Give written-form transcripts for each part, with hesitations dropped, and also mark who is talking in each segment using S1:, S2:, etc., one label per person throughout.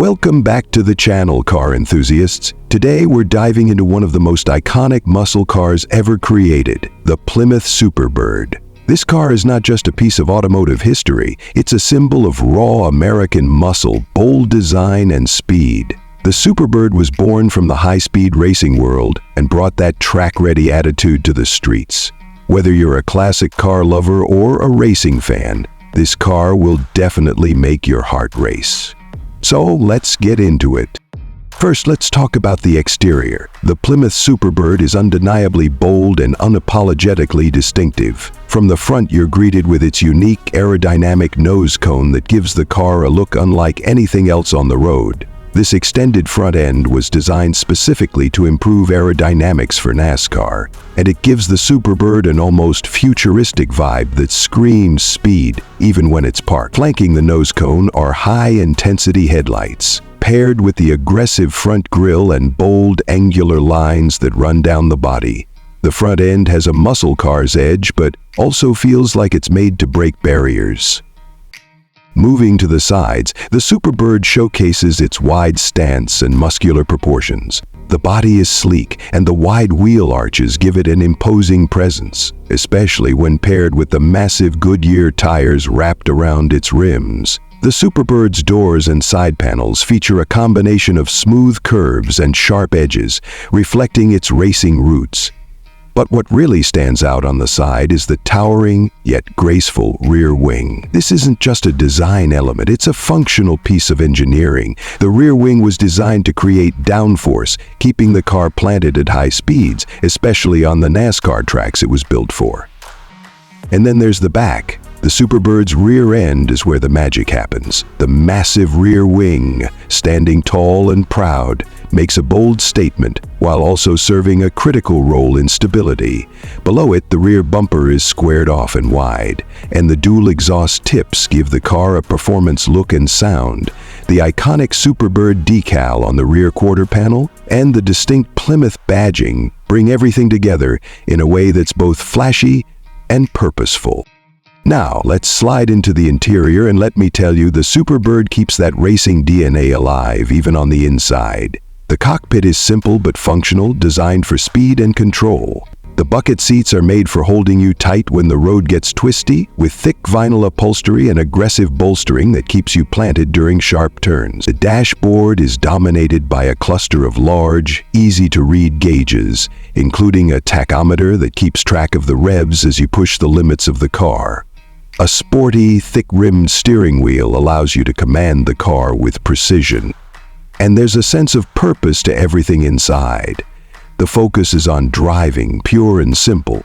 S1: Welcome back to the channel, car enthusiasts. Today we're diving into one of the most iconic muscle cars ever created, the Plymouth Superbird. This car is not just a piece of automotive history, it's a symbol of raw American muscle, bold design, and speed. The Superbird was born from the high-speed racing world and brought that track-ready attitude to the streets. Whether you're a classic car lover or a racing fan, this car will definitely make your heart race. So let's get into it. First, let's talk about the exterior. The Plymouth Superbird is undeniably bold and unapologetically distinctive. From the front, you're greeted with its unique aerodynamic nose cone that gives the car a look unlike anything else on the road. This extended front end was designed specifically to improve aerodynamics for NASCAR, and it gives the Superbird an almost futuristic vibe that screams speed even when it's parked. Flanking the nose cone are high-intensity headlights, paired with the aggressive front grille and bold angular lines that run down the body. The front end has a muscle car's edge, but also feels like it's made to break barriers. Moving to the sides, the Superbird showcases its wide stance and muscular proportions. The body is sleek, and the wide wheel arches give it an imposing presence, especially when paired with the massive Goodyear tires wrapped around its rims. The Superbird's doors and side panels feature a combination of smooth curves and sharp edges, reflecting its racing roots. But what really stands out on the side is the towering, yet graceful rear wing. This isn't just a design element, it's a functional piece of engineering. The rear wing was designed to create downforce, keeping the car planted at high speeds, especially on the NASCAR tracks it was built for. And then there's the back. The Superbird's rear end is where the magic happens. The massive rear wing, standing tall and proud, makes a bold statement while also serving a critical role in stability. Below it, the rear bumper is squared off and wide, and the dual exhaust tips give the car a performance look and sound. The iconic Superbird decal on the rear quarter panel and the distinct Plymouth badging bring everything together in a way that's both flashy and purposeful. Now, let's slide into the interior, and let me tell you, the Superbird keeps that racing DNA alive even on the inside. The cockpit is simple but functional, designed for speed and control. The bucket seats are made for holding you tight when the road gets twisty, with thick vinyl upholstery and aggressive bolstering that keeps you planted during sharp turns. The dashboard is dominated by a cluster of large, easy-to-read gauges, including a tachometer that keeps track of the revs as you push the limits of the car. A sporty, thick-rimmed steering wheel allows you to command the car with precision. And there's a sense of purpose to everything inside. The focus is on driving, pure and simple.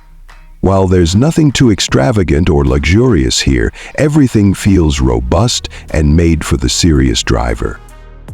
S1: While there's nothing too extravagant or luxurious here, everything feels robust and made for the serious driver.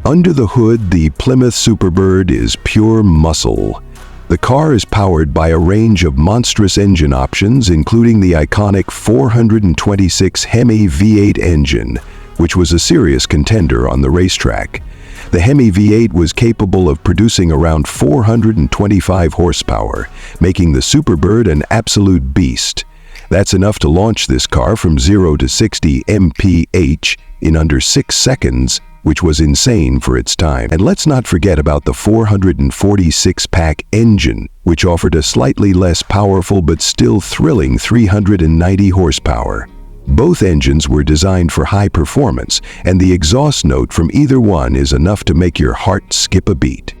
S1: Under the hood, the Plymouth Superbird is pure muscle. The car is powered by a range of monstrous engine options, including the iconic 426 Hemi V8 engine, which was a serious contender on the racetrack. The Hemi V8 was capable of producing around 425 horsepower, making the Superbird an absolute beast. That's enough to launch this car from 0 to 60 mph in under 6 seconds, which was insane for its time. And let's not forget about the 446-pack engine, which offered a slightly less powerful but still thrilling 390 horsepower. Both engines were designed for high performance, and the exhaust note from either one is enough to make your heart skip a beat.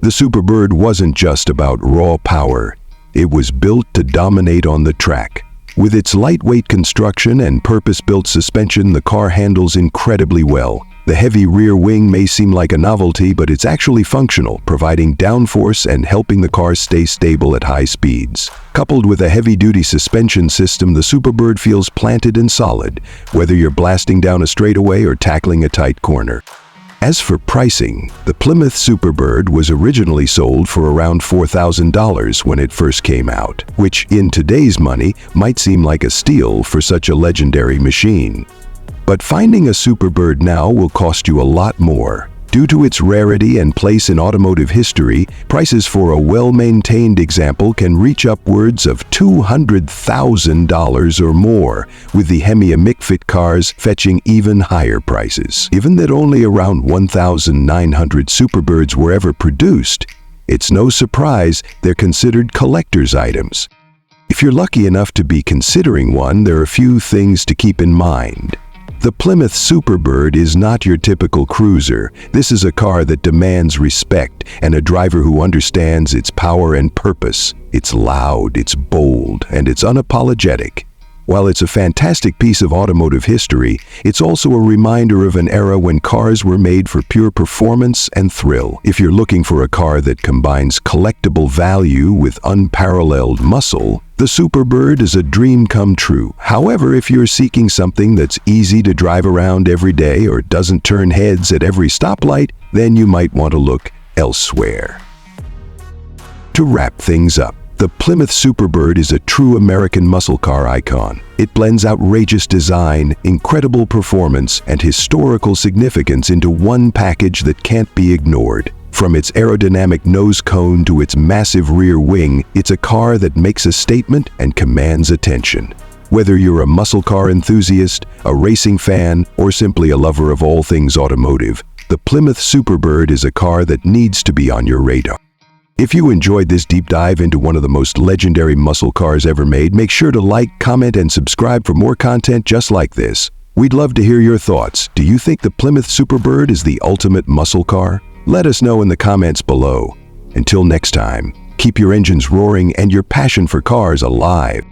S1: The Superbird wasn't just about raw power, it was built to dominate on the track. With its lightweight construction and purpose-built suspension, the car handles incredibly well. The heavy rear wing may seem like a novelty, but it's actually functional, providing downforce and helping the car stay stable at high speeds. Coupled with a heavy-duty suspension system, the Superbird feels planted and solid, whether you're blasting down a straightaway or tackling a tight corner. As for pricing, the Plymouth Superbird was originally sold for around $4,000 when it first came out, which in today's money might seem like a steal for such a legendary machine. But finding a Superbird now will cost you a lot more. Due to its rarity and place in automotive history, prices for a well-maintained example can reach upwards of $200,000 or more, with the Hemi-Mikfit cars fetching even higher prices. Given that only around 1,900 Superbirds were ever produced, it's no surprise they're considered collector's items. If you're lucky enough to be considering one, there are a few things to keep in mind. The Plymouth Superbird is not your typical cruiser. This is a car that demands respect and a driver who understands its power and purpose. It's loud, it's bold, and it's unapologetic. While it's a fantastic piece of automotive history, it's also a reminder of an era when cars were made for pure performance and thrill. If you're looking for a car that combines collectible value with unparalleled muscle, the Superbird is a dream come true. However, if you're seeking something that's easy to drive around every day or doesn't turn heads at every stoplight, then you might want to look elsewhere. To wrap things up, the Plymouth Superbird is a true American muscle car icon. It blends outrageous design, incredible performance, and historical significance into one package that can't be ignored. From its aerodynamic nose cone to its massive rear wing, it's a car that makes a statement and commands attention. Whether you're a muscle car enthusiast, a racing fan, or simply a lover of all things automotive, the Plymouth Superbird is a car that needs to be on your radar. If you enjoyed this deep dive into one of the most legendary muscle cars ever made, make sure to like, comment, and subscribe for more content just like this. We'd love to hear your thoughts. Do you think the Plymouth Superbird is the ultimate muscle car? Let us know in the comments below. Until next time, keep your engines roaring and your passion for cars alive.